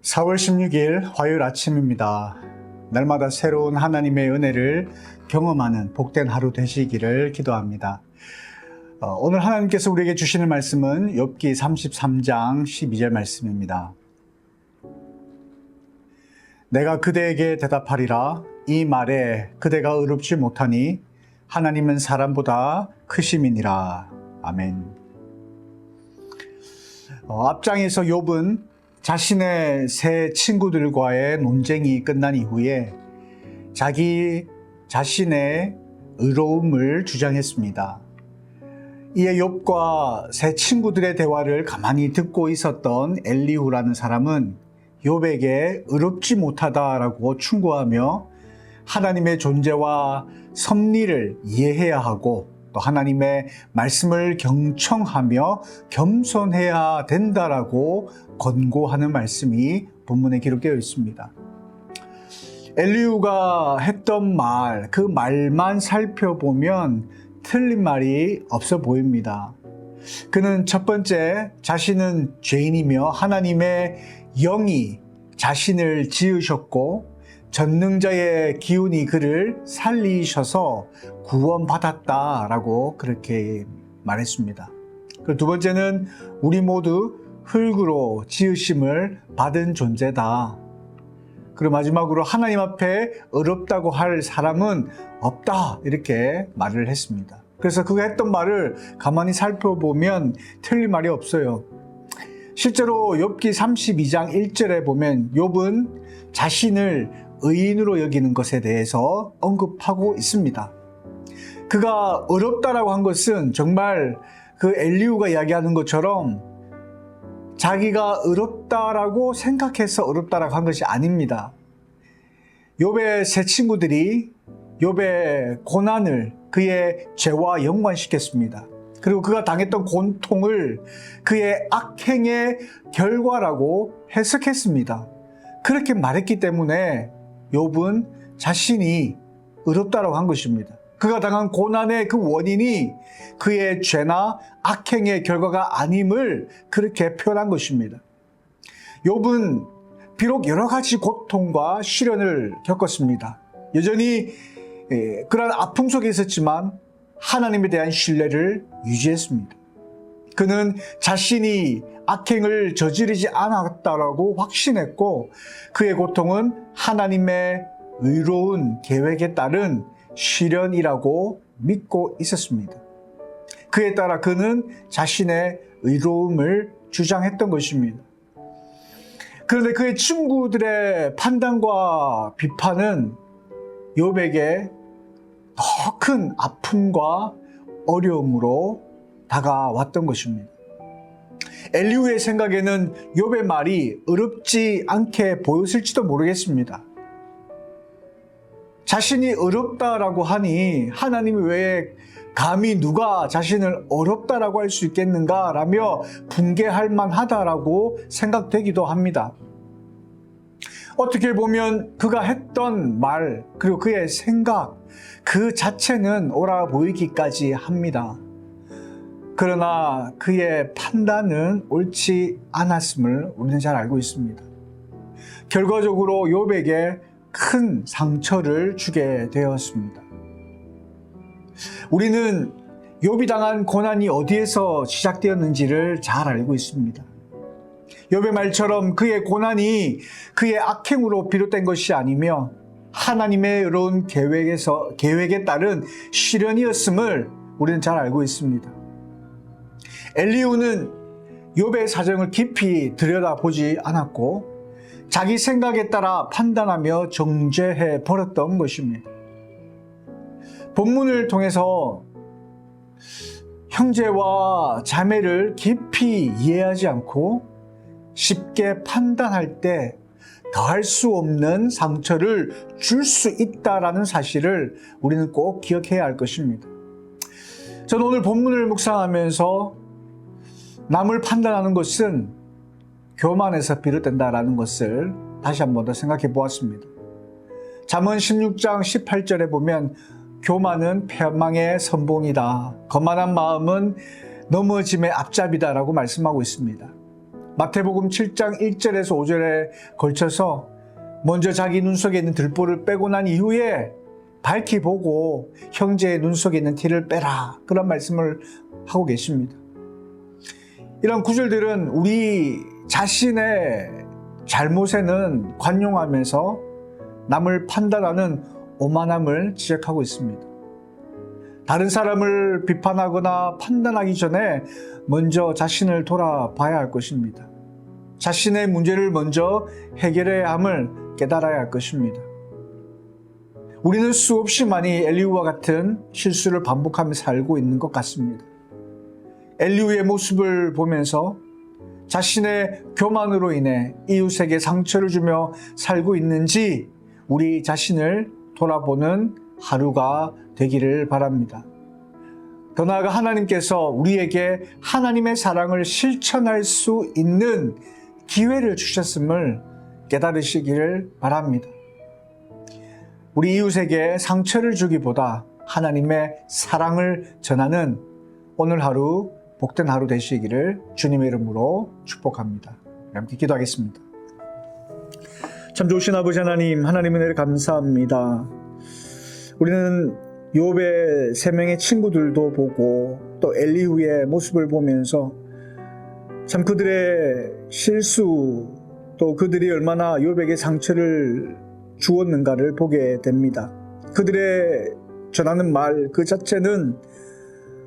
(4월 16일) 화요일 아침입니다. 날마다 새로운 하나님의 은혜를 경험하는 복된 하루 되시기를 기도합니다. 오늘 하나님께서 우리에게 주시는 말씀은 욥기 33장 12절 말씀입니다. 내가 그대에게 대답하리라. 이 말에 그대가 의롭지 못하니 하나님은 사람보다 크심이니라. 아멘. 앞장에서 욥은 자신의 세 친구들과의 논쟁이 끝난 이후에 자기 자신의 의로움을 주장했습니다. 이에 욥과 세 친구들의 대화를 가만히 듣고 있었던 엘리후라는 사람은 욥에게 의롭지 못하다라고 충고하며 하나님의 존재와 섭리를 이해해야 하고 또 하나님의 말씀을 경청하며 겸손해야 된다라고 권고하는 말씀이 본문에 기록되어 있습니다. 엘리후가 했던 말, 그 말만 살펴보면 틀린 말이 없어 보입니다. 그는 첫 번째, 자신은 죄인이며 하나님의 영이 자신을 지으셨고 전능자의 기운이 그를 살리셔서 구원받았다라고 그렇게 말했습니다. 두 번째는 우리 모두 흙으로 지으심을 받은 존재다. 그리고 마지막으로 하나님 앞에 의롭다고 할 사람은 없다, 이렇게 말을 했습니다. 그래서 그가 했던 말을 가만히 살펴보면 틀린 말이 없어요. 실제로 욥기 32장 1절에 보면 욥은 자신을 의인으로 여기는 것에 대해서 언급하고 있습니다. 그가 의롭다라고 한 것은 정말 그 엘리후가 이야기하는 것처럼 자기가 의롭다라고 생각해서 의롭다라고 한 것이 아닙니다. 욥의 세 친구들이 욥의 고난을 그의 죄와 연관시켰습니다. 그리고 그가 당했던 고통을 그의 악행의 결과라고 해석했습니다. 그렇게 말했기 때문에 욥은 자신이 의롭다라고 한 것입니다. 그가 당한 고난의 그 원인이 그의 죄나 악행의 결과가 아님을 그렇게 표현한 것입니다. 욥은 비록 여러 가지 고통과 시련을 겪었습니다. 여전히 그런 아픔 속에 있었지만 하나님에 대한 신뢰를 유지했습니다. 그는 자신이 악행을 저지르지 않았다라고 확신했고 그의 고통은 하나님의 의로운 계획에 따른 시련이라고 믿고 있었습니다. 그에 따라 그는 자신의 의로움을 주장했던 것입니다. 그런데 그의 친구들의 판단과 비판은 욥에게 더 큰 아픔과 어려움으로 다가왔던 것입니다. 엘리후의 생각에는 욥의 말이 의롭지 않게 보였을지도 모르겠습니다. 자신이 어렵다라고 하니 하나님이 왜 감히 누가 자신을 어렵다라고 할 수 있겠는가라며 붕괴할 만하다라고 생각되기도 합니다. 어떻게 보면 그가 했던 말 그리고 그의 생각 그 자체는 옳아 보이기까지 합니다. 그러나 그의 판단은 옳지 않았음을 우리는 잘 알고 있습니다. 결과적으로 욥에게 큰 상처를 주게 되었습니다. 우리는 욥이 당한 고난이 어디에서 시작되었는지를 잘 알고 있습니다. 욥의 말처럼 그의 고난이 그의 악행으로 비롯된 것이 아니며 하나님의 의로운 계획에 따른 시련이었음을 우리는 잘 알고 있습니다. 엘리후는 욥의 사정을 깊이 들여다보지 않았고 자기 생각에 따라 판단하며 정죄해 버렸던 것입니다. 본문을 통해서 형제와 자매를 깊이 이해하지 않고 쉽게 판단할 때 더할 수 없는 상처를 줄 수 있다라는 사실을 우리는 꼭 기억해야 할 것입니다. 저는 오늘 본문을 묵상하면서 남을 판단하는 것은 교만에서 비롯된다라는 것을 다시 한 번 더 생각해 보았습니다. 잠언 16장 18절에 보면 교만은 패망의 선봉이다. 거만한 마음은 넘어짐의 앞잡이다라고 말씀하고 있습니다. 마태복음 7장 1절에서 5절에 걸쳐서 먼저 자기 눈 속에 있는 들보를 빼고 난 이후에 밝히 보고 형제의 눈 속에 있는 티를 빼라, 그런 말씀을 하고 계십니다. 이런 구절들은 우리 자신의 잘못에는 관용하면서 남을 판단하는 오만함을 지적하고 있습니다. 다른 사람을 비판하거나 판단하기 전에 먼저 자신을 돌아봐야 할 것입니다. 자신의 문제를 먼저 해결해야 함을 깨달아야 할 것입니다. 우리는 수없이 많이 엘리후와 같은 실수를 반복하며 살고 있는 것 같습니다. 엘리후의 모습을 보면서 자신의 교만으로 인해 이웃에게 상처를 주며 살고 있는지 우리 자신을 돌아보는 하루가 되기를 바랍니다. 더 나아가 하나님께서 우리에게 하나님의 사랑을 실천할 수 있는 기회를 주셨음을 깨달으시기를 바랍니다. 우리 이웃에게 상처를 주기보다 하나님의 사랑을 전하는 오늘 하루 복된 하루 되시기를 주님의 이름으로 축복합니다. 함께 기도하겠습니다. 참 좋으신 아버지 하나님, 하나님의 은혜를 감사합니다. 우리는 욥의 3명의 친구들도 보고 또 엘리후의 모습을 보면서 참 그들의 실수, 또 그들이 얼마나 욥에게 상처를 주었는가를 보게 됩니다. 그들의 전하는 말 그 자체는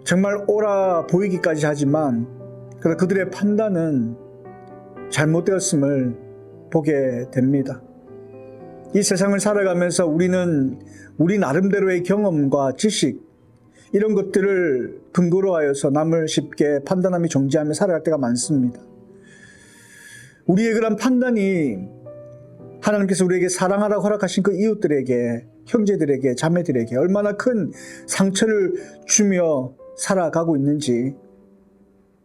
정말 옳아 보이기까지 하지만 그들의 판단은 잘못되었음을 보게 됩니다. 이 세상을 살아가면서 우리는 우리 나름대로의 경험과 지식, 이런 것들을 근거로 하여서 남을 쉽게 판단하며 정죄하며 살아갈 때가 많습니다. 우리의 그런 판단이 하나님께서 우리에게 사랑하라고 허락하신 그 이웃들에게, 형제들에게, 자매들에게 얼마나 큰 상처를 주며 살아가고 있는지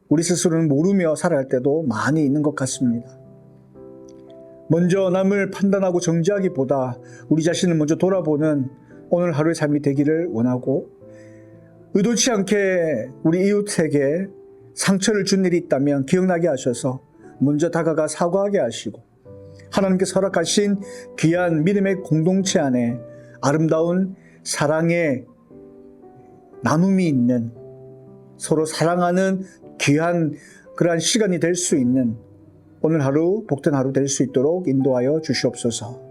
우리 스스로는 모르며 살아갈 때도 많이 있는 것 같습니다. 먼저 남을 판단하고 정죄하기보다 우리 자신을 먼저 돌아보는 오늘 하루의 삶이 되기를 원하고, 의도치 않게 우리 이웃에게 상처를 준 일이 있다면 기억나게 하셔서 먼저 다가가 사과하게 하시고, 하나님께서 허락하신 귀한 믿음의 공동체 안에 아름다운 사랑의 나눔이 있는, 서로 사랑하는 귀한 그러한 시간이 될 수 있는 오늘 하루 복된 하루 될 수 있도록 인도하여 주시옵소서.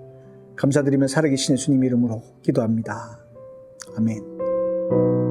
감사드리며 살아계신 예수님 이름으로 기도합니다. 아멘.